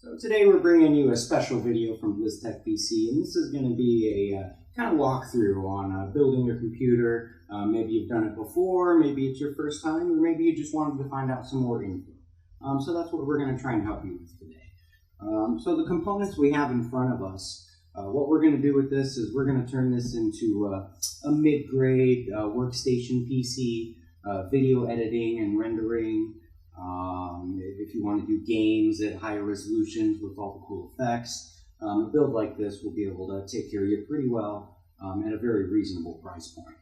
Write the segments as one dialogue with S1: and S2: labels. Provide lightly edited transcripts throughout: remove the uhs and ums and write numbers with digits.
S1: So today we're bringing you a special video from BlizzTech PC, and this is going to be a kind of walkthrough on building your computer. Maybe you've done it before, maybe it's your first time, or maybe you just wanted to find out some more info. So that's what we're going to try and help you with today. So the components we have in front of us, what we're going to do with this is we're going to turn this into a mid-grade workstation PC, video editing and rendering. If you want to do games at higher resolutions with all the cool effects, a build like this will be able to take care of you pretty well at a very reasonable price point.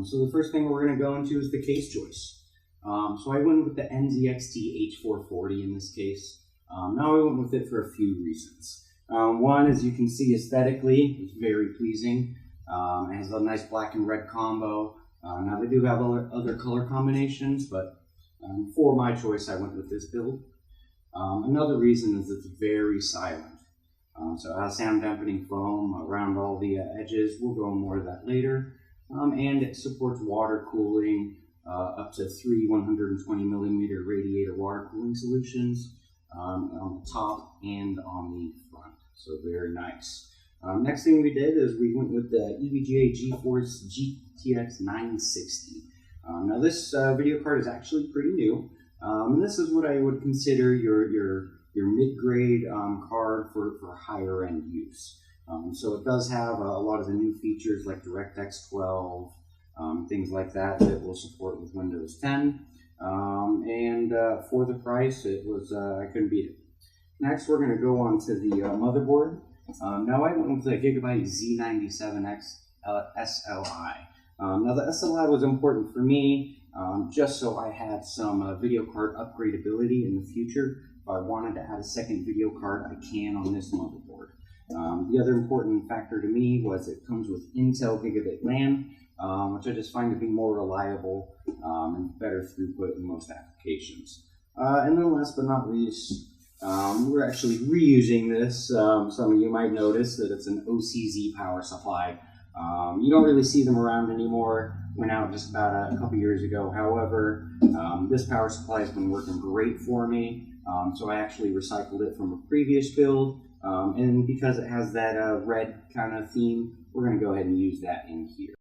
S1: So the first thing we're going to go into is the case choice. So I went with the NZXT H440 in this case. Now I went with it for a few reasons. One, as you can see aesthetically, it's very pleasing. It has a nice black and red combo. Now they do have other color combinations, but for my choice, I went with this build. Another reason is it's very silent. So it has sound dampening foam around all the edges. We'll go more of that later. And it supports water cooling, up to 3 120mm radiator water cooling solutions on the top and on the front. So very nice. Next thing we did is we went with the EVGA GeForce GTX 960. Now this video card is actually pretty new, and this is what I would consider your mid-grade card for higher end use. So it does have a lot of the new features like DirectX 12, things like that will support with Windows 10, and for the price it was, I couldn't beat it. Next we're going to go on to the motherboard. Now I went with the Gigabyte Z97X SLI. Now the SLI was important for me just so I had some video card upgradability in the future. If I wanted to add a second video card, I can on this motherboard. The other important factor to me was it comes with Intel Gigabit LAN, which I just find to be more reliable and better throughput in most applications. And then last but not least, we're actually reusing this. Some of you might notice that it's an OCZ power supply. You don't really see them around anymore. Went out just about a couple years ago. However, this power supply has been working great for me. So I actually recycled it from a previous build. And because it has that red kind of theme, we're going to go ahead and use that in here.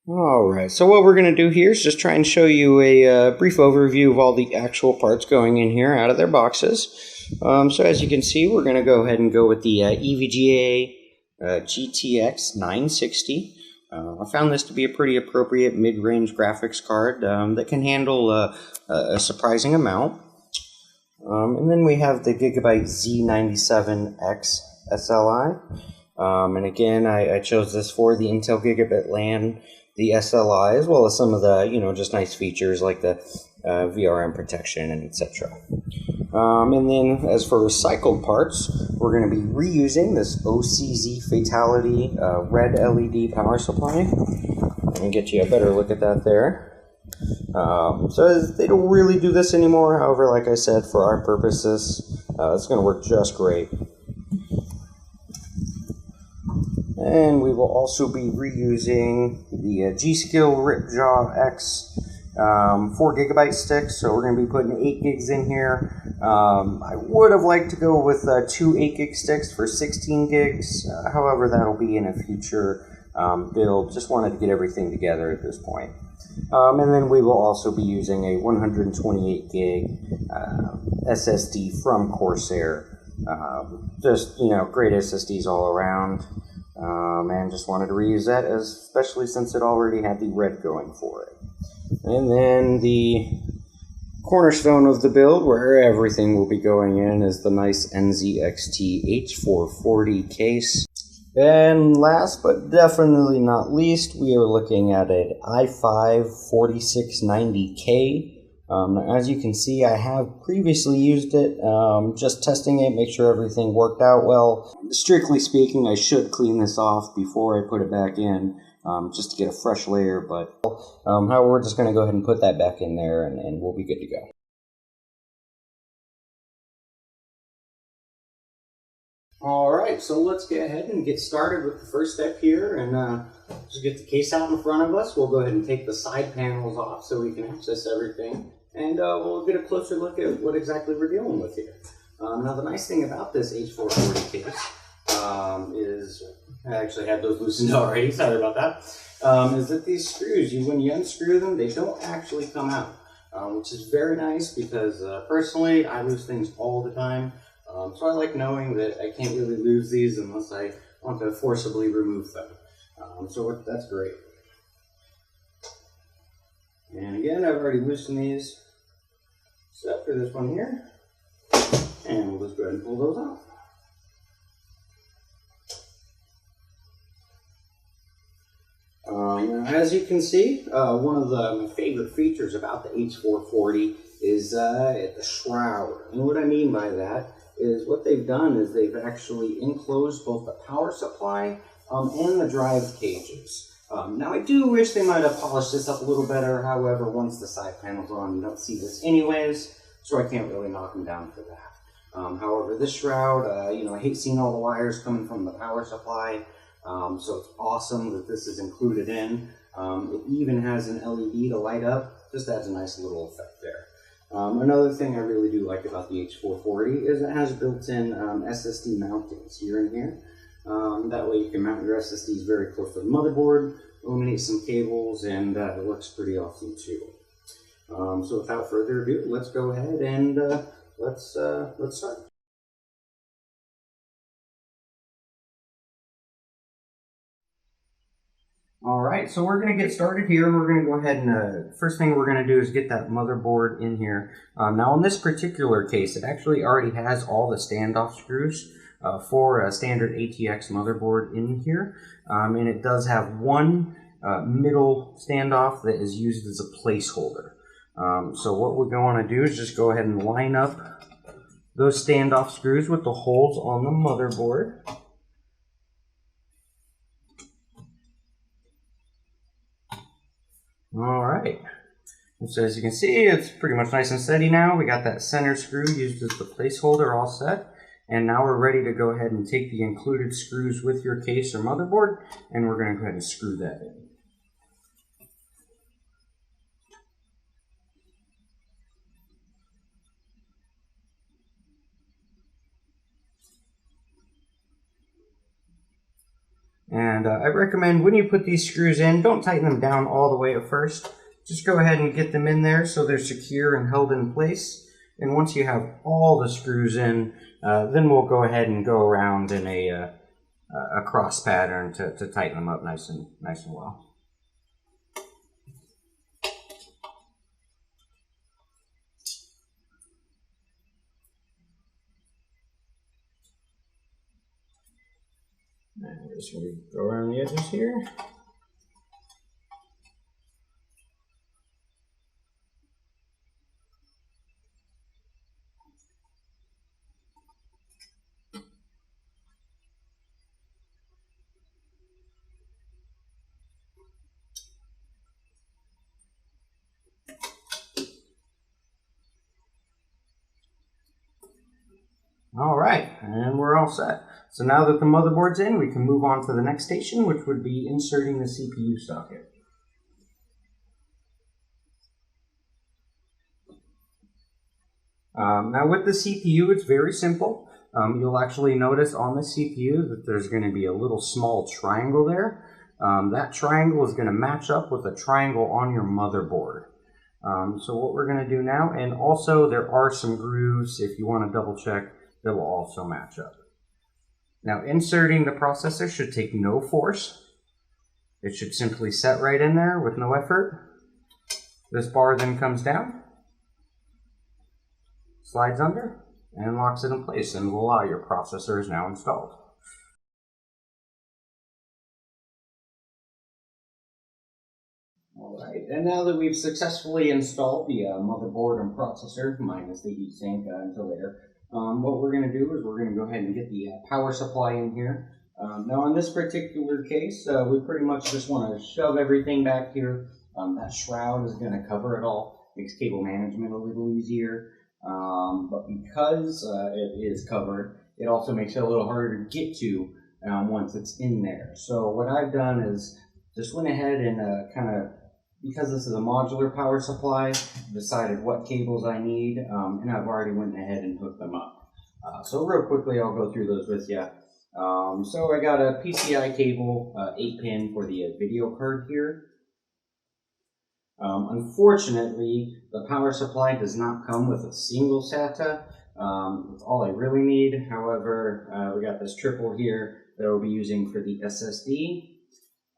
S1: Alright, so what we're going to do here is just try and show you a brief overview of all the actual parts going in here out of their boxes. So as you can see, we're going to go ahead and go with the EVGA GTX 960. I found this to be a pretty appropriate mid-range graphics card that can handle a surprising amount. And then we have the Gigabyte Z97X SLI. And again, I chose this for the Intel Gigabit LAN, the SLI, as well as some of the, just nice features like the VRM protection and etc. And then as for recycled parts, we're going to be reusing this OCZ Fatality red LED power supply. Let me get you a better look at that there. So they don't really do this anymore. However, like I said, for our purposes, it's going to work just great. And we will also be reusing the G-Skill Ripjaw X 4GB sticks. So we're going to be putting 8 gigs in here. I would have liked to go with 2 8-gig sticks for 16 gigs. However, that'll be in a future build. Just wanted to get everything together at this point. And then we will also be using a 128 gig SSD from Corsair. Just, great SSDs all around. And just wanted to reuse that, especially since it already had the red going for it. And then the cornerstone of the build, where everything will be going in, is the nice NZXT H440 case. And last but definitely not least, we are looking at an i5 4690K. As you can see, I have previously used it, just testing it, make sure everything worked out well. Strictly speaking, I should clean this off before I put it back in, just to get a fresh layer, but however, we're just going to go ahead and put that back in there and we'll be good to go. Alright, so let's get ahead and get started with the first step here, and just get the case out in front of us. We'll go ahead and take the side panels off so we can access everything. and we'll get a closer look at what exactly we're dealing with here. Now, the nice thing about this H440 case is, I actually had those loosened already, sorry about that, is that these screws, when you unscrew them, they don't actually come out, which is very nice because personally, I lose things all the time. So I like knowing that I can't really lose these unless I want to forcibly remove them. So that's great. And again, I've already loosened these, except for this one here. And we'll just go ahead and pull those out. As you can see, one of my favorite features about the H440 is the shroud. And what I mean by that is what they've done is they've actually enclosed both the power supply and the drive cages. Now I do wish they might have polished this up a little better. However, once the side panel's on, you don't see this anyways, so I can't really knock them down for that. However, this shroud, I hate seeing all the wires coming from the power supply, so it's awesome that this is included in. It even has an LED to light up, just adds a nice little effect there. Another thing I really do like about the H440 is it has built-in SSD mountings here and here. That way you can mount your SSDs very close to the motherboard, eliminate some cables, and it looks pretty awesome too. So without further ado, let's go ahead and let's start. Alright, so we're going to get started here. We're going to go ahead and first thing we're going to do is get that motherboard in here. Now in this particular case, it actually already has all the standoff screws for a standard ATX motherboard in here. And it does have one middle standoff that is used as a placeholder. So what we're going to do is just go ahead and line up those standoff screws with the holes on the motherboard. Alright, so as you can see, it's pretty much nice and steady now. We got that center screw used as the placeholder all set. And now we're ready to go ahead and take the included screws with your case or motherboard, and we're going to go ahead and screw that in. And I recommend when you put these screws in, don't tighten them down all the way at first. Just go ahead and get them in there so they're secure and held in place. And once you have all the screws in, then we'll go ahead and go around in a cross pattern to tighten them up nice and well. And just going to go around the edges here. All right, and we're all set. So now that the motherboard's in, we can move on to the next station, which would be inserting the CPU socket. Now with the CPU, it's very simple. You'll actually notice on the CPU that there's going to be a little small triangle there. That triangle is going to match up with a triangle on your motherboard. So what we're going to do now, and also there are some grooves, if you want to double check, that will also match up. Now inserting the processor should take no force. It should simply set right in there with no effort. This bar then comes down, slides under, and locks it in place, and voila, your processor is now installed. Alright, and now that we've successfully installed the motherboard and processor, minus the heatsink until later, what we're going to do is we're going to go ahead and get the power supply in here. Now in this particular case, we pretty much just want to shove everything back here. That shroud is going to cover it all, makes cable management a little easier. But because it is covered, it also makes it a little harder to get to once it's in there. So what I've done is just went ahead and kind of because this is a modular power supply, I've decided what cables I need, and I've already went ahead and hooked them up. So real quickly, I'll go through those with you. So I got a PCI cable, 8-pin for the video card here. Unfortunately, the power supply does not come with a single SATA. That's all I really need. However, we got this triple here that we'll be using for the SSD.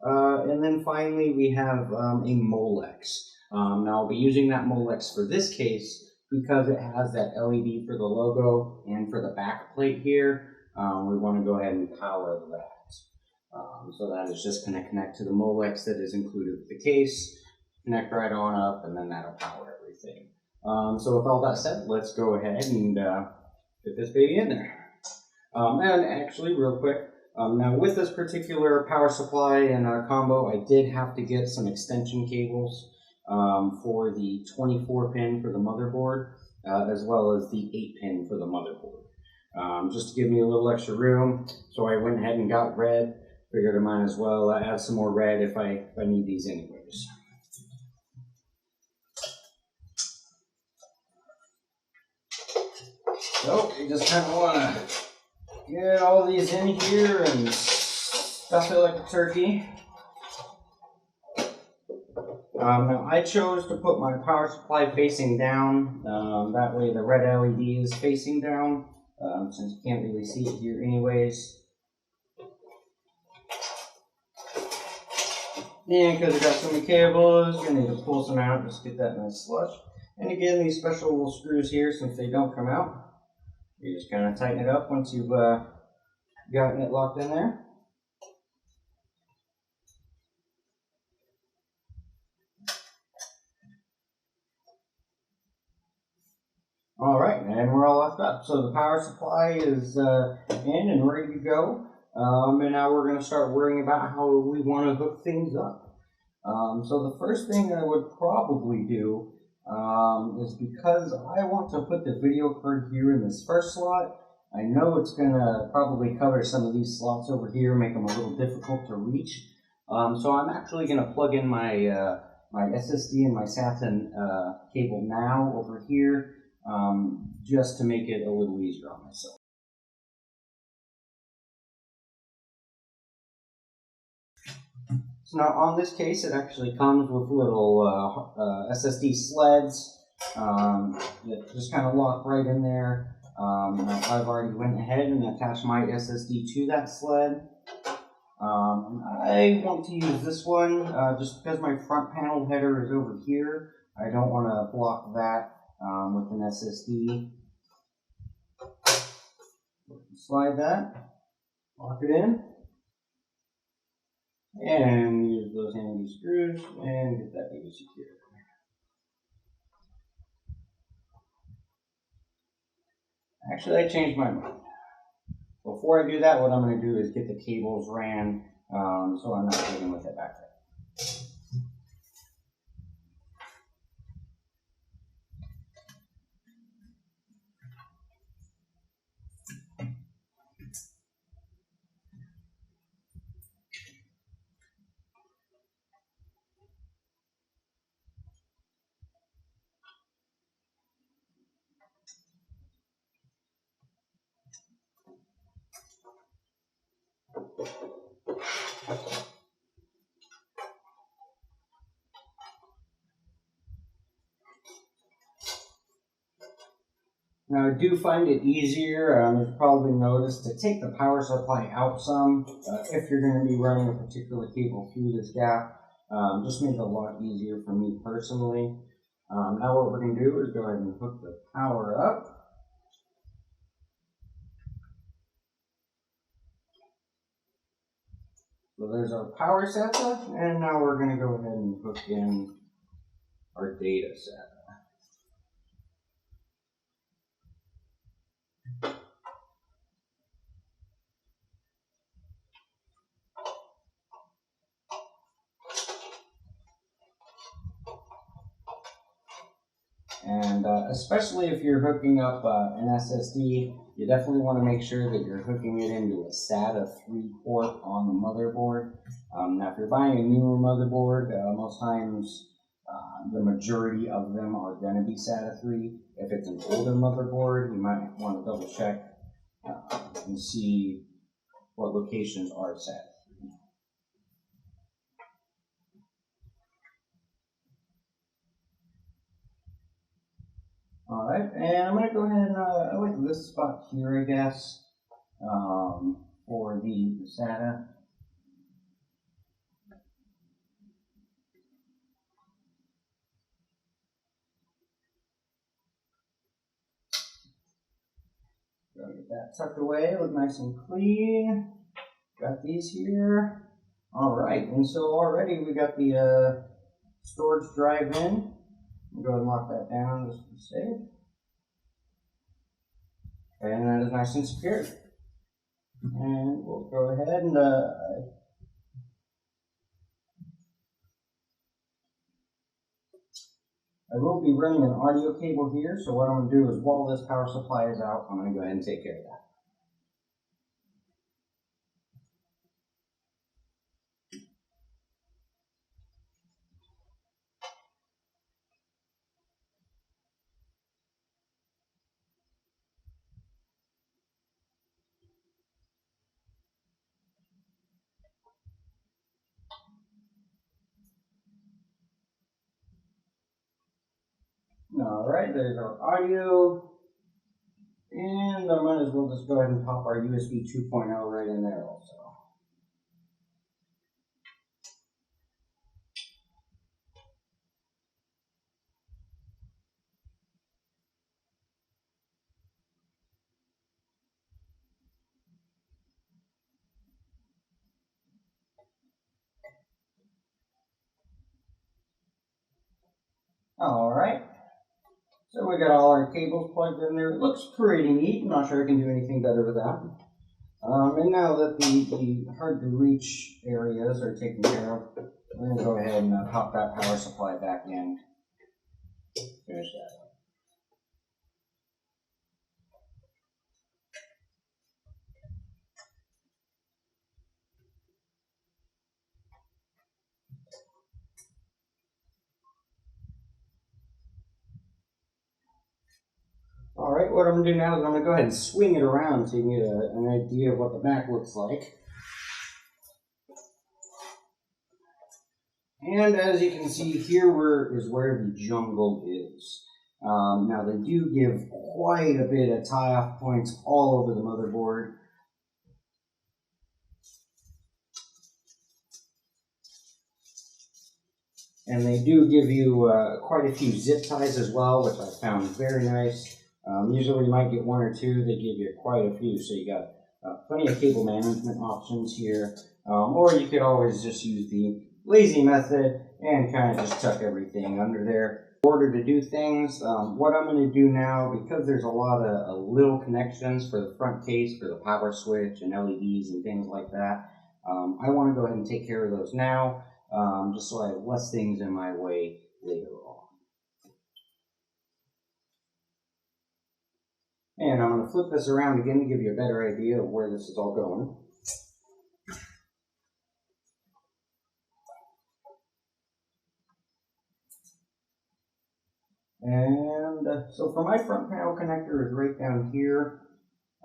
S1: And then finally, we have a Molex. Now, I'll be using that Molex for this case because it has that LED for the logo and for the back plate here. We want to go ahead and power that. So that is just going to connect to the Molex that is included with the case, connect right on up, and then that'll power everything. So with all that said, let's go ahead and get this baby in there. And actually, real quick, now with this particular power supply and combo, I did have to get some extension cables for the 24-pin for the motherboard, as well as the 8-pin for the motherboard. Just to give me a little extra room, so I went ahead and got red. Figured I might as well add some more red if I need these anyways. So you just kind of want to get all these in here and stuff it like a turkey. Now I chose to put my power supply facing down. That way the red LED is facing down, since you can't really see it here anyways. And because I got so many cables, you're going to need to pull some out, just get that nice slush. And again, these special little screws here, since they don't come out, you just kind of tighten it up once you've gotten it locked in there. Alright, and we're all locked up. So the power supply is in and ready to go. And now we're going to start worrying about how we want to hook things up. So the first thing I would probably do is, because I want to put the video card here in this first slot, I know it's going to probably cover some of these slots over here, make them a little difficult to reach. So I'm actually going to plug in my my SSD and my SATA cable now over here, just to make it a little easier on myself. So now on this case, it actually comes with little SSD sleds that just kind of lock right in there. I've already went ahead and attached my SSD to that sled. I want to use this one just because my front panel header is over here. I don't want to block that with an SSD. Slide that, lock it in, and use those handy screws and get that baby secured. Actually, I changed my mind. Before I do that, what I'm going to do is get the cables ran, so I'm not dealing with it back there. Now, I do find it easier, you've probably noticed, to take the power supply out some if you're going to be running a particular cable through this gap. Just makes it a lot easier for me personally. Now what we're going to do is go ahead and hook the power up. So there's our power SATA, and now we're going to go ahead and hook in our data SATA. And especially if you're hooking up an SSD, you definitely want to make sure that you're hooking it into a SATA 3-port on the motherboard. Now, if you're buying a newer motherboard, most times The majority of them are going to be SATA 3. If it's an older motherboard, you might want to double check and see what locations are SATA 3. Alright, and I'm going to go ahead and I like this spot here, I guess, for the SATA. Gotta get that tucked away, look nice and clean. Got these here. Alright, and so already we got the storage drive in. We'll go ahead and lock that down just to be safe. And that is nice and secure. And we'll go ahead and I will be running an audio cable here, so what I'm going to do is while this power supply is out, I'm going to go ahead and take care of that. Alright, there's our audio. And I might as well just go ahead and pop our USB 2.0 right in there also. Alright, so we got all our cables plugged in there. It looks pretty neat. I'm not sure I can do anything better with that. And now that the hard to reach areas are taken care of, we're going to go ahead and pop that power supply back in. Finish that up. Alright, what I'm going to do now is I'm going to go ahead and swing it around so you can get an idea of what the back looks like. And as you can see, here is where the jungle is. Now they do give quite a bit of tie-off points all over the motherboard. And they do give you quite a few zip ties as well, which I found very nice. Usually you might get one or two, they give you quite a few, so you got plenty of cable management options here. Or you could always just use the lazy method and kind of just tuck everything under there. In order to do things, what I'm going to do now, because there's a lot of little connections for the front case, for the power switch and LEDs and things like that, I want to go ahead and take care of those now, just so I have less things in my way later on. And I'm going to flip this around again to give you a better idea of where this is all going. And so for my front panel connector is right down here.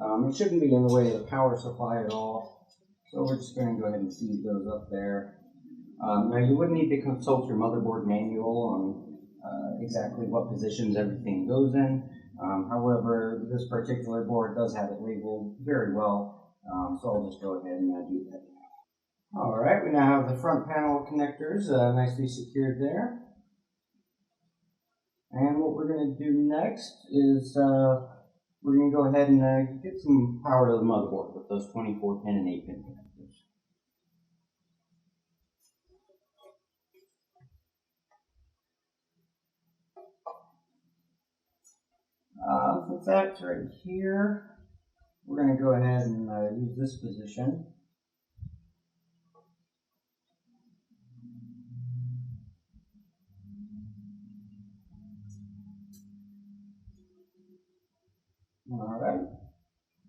S1: It shouldn't be in the way of the power supply at all. So we're just going to go ahead and feed those up there. Now you would need to consult your motherboard manual on exactly what positions everything goes in. However, this particular board does have it labeled very well, so I'll just go ahead and do that. Alright, we now have the front panel connectors nicely secured there. And what we're going to do next is we're going to go ahead and get some power to the motherboard with those 24 pin and 8 pin connectors. Since that's right here, we're going to go ahead and use this position. Alright,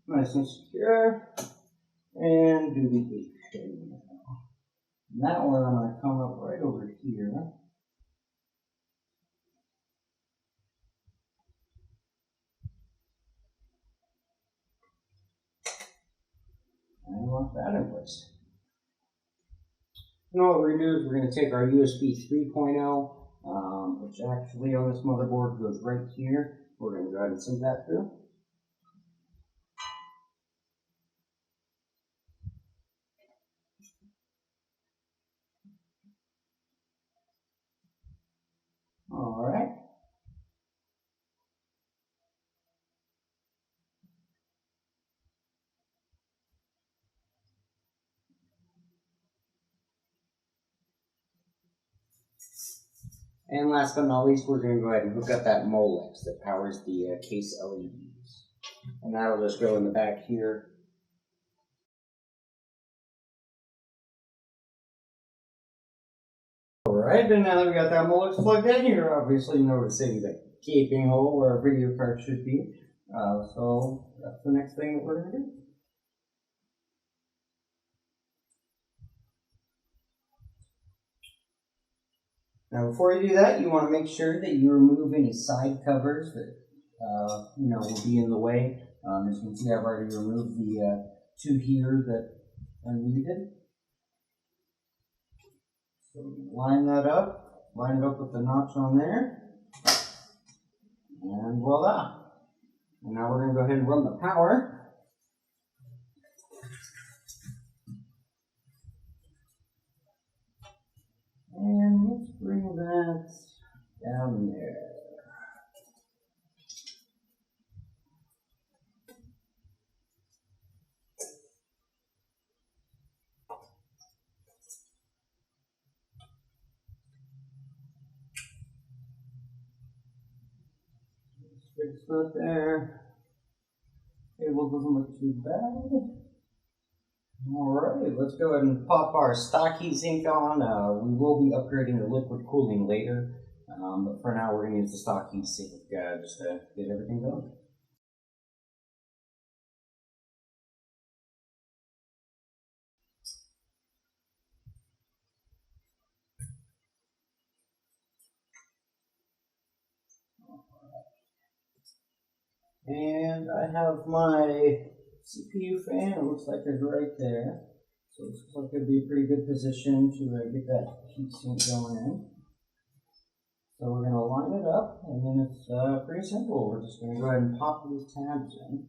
S1: nice and secure, and do the H shape. That one I'm going to come up right over here. And what we're going to do is we're going to take our USB 3.0, which actually on this motherboard goes right here. We're going to go ahead and send that through. All right. And last but not least, we're going to go ahead and hook up that Molex that powers the case LEDs. And that'll just go in the back here. Alright, and now that we got that Molex plugged in, you're obviously noticing the gaping hole where our video card should be. So that's the next thing that we're going to do. Now before you do that, you want to make sure that you remove any side covers that will be in the way. As you can see, I've already removed the two here that are needed. So line that up, line it up with the notch on there, and voila. And now we're going to go ahead and run the power. And let's bring that down there. Fix that there. Cable doesn't look too bad. Alright, let's go ahead and pop our stock heatsink on. We will be upgrading to liquid cooling later, but for now we're going to use the stock heatsink just to get everything going. And I have my CPU fan, it looks like it's right there. So it looks like it'd be a pretty good position to get that heatsink going in. So we're going to line it up, and then it's pretty simple. We're just going to go ahead and pop these tabs in.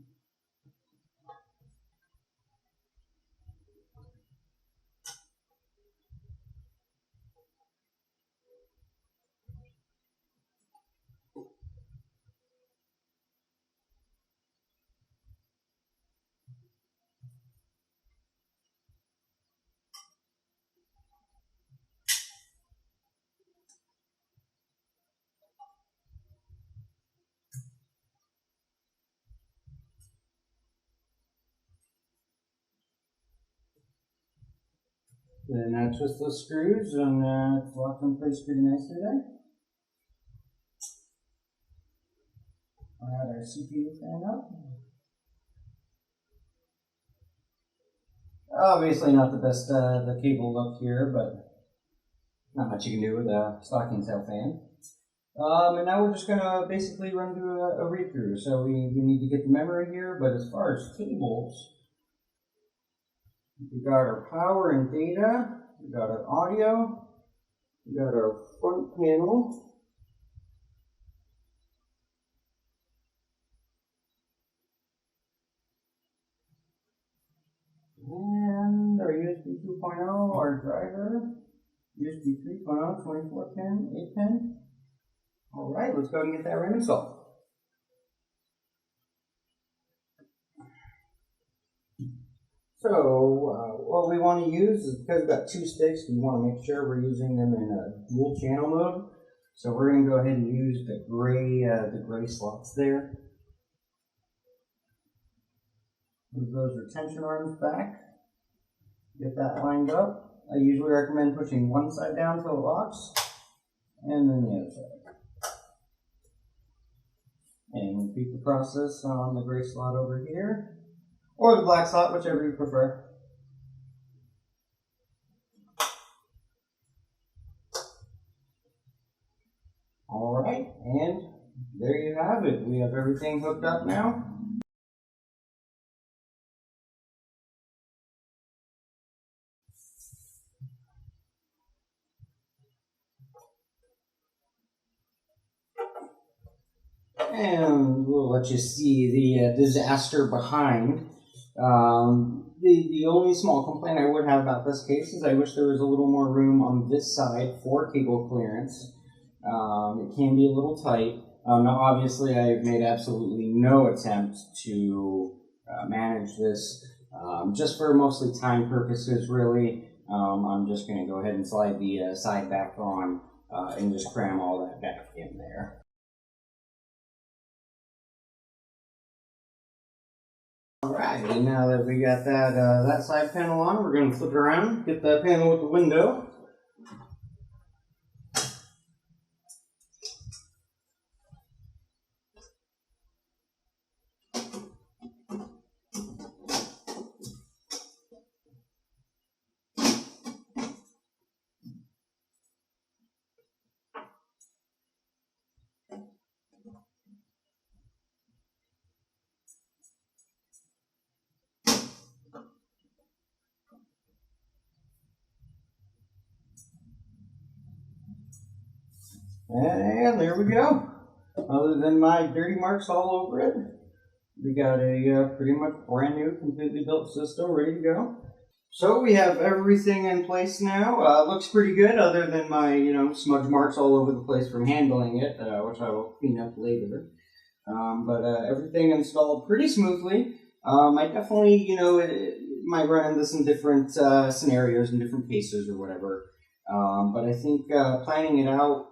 S1: Then twist those screws, and it's locked in place pretty nicely there. I'll add our CPU fan up. Obviously not the best the cable look here, but not much you can do with a stocking tail fan. And now we're just going to basically run through a read through. So we need to get the memory here, but as far as cables, we got our power and data, we got our audio, we got our front panel, and our USB 2.0, our driver, USB 3.0, 24 pin, 8 pin. Alright, let's go ahead and get that RAM installed. So, what we want to use is, because we've got two sticks, we want to make sure we're using them in a dual channel mode. So we're going to go ahead and use the gray slots there. Move those retention arms back. Get that lined up. I usually recommend pushing one side down until it locks, and then the other side. And repeat the process on the gray slot over here, or the black slot, whichever you prefer. Alright, and there you have it. We have everything hooked up now. And we'll let you see the disaster behind. The only small complaint I would have about this case is I wish there was a little more room on this side for cable clearance. It can be a little tight. Now obviously I've made absolutely no attempt to manage this, just for mostly time purposes really. I'm just going to go ahead and slide the side back on and just cram all that back in there. Alright, and now that we got that side panel on, we're going to flip it around, get that panel with the window. And there we go. Other than my dirty marks all over it, we got a pretty much brand new, completely built system ready to go. So we have everything in place now. Looks pretty good, other than my smudge marks all over the place from handling it, which I will clean up later. But everything installed pretty smoothly. I definitely might run into some different scenarios and different cases or whatever. But I think planning it out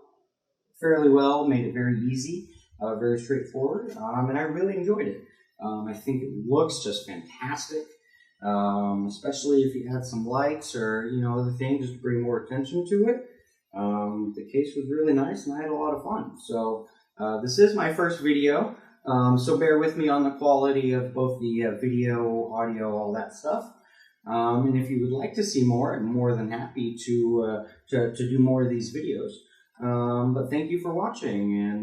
S1: fairly well, made it very easy, very straightforward, and I really enjoyed it. I think it looks just fantastic, especially if you add some lights or other things just to bring more attention to it. The case was really nice and I had a lot of fun. So this is my first video, so bear with me on the quality of both the video, audio, all that stuff. And if you would like to see more, I'm more than happy to do more of these videos. But thank you for watching, and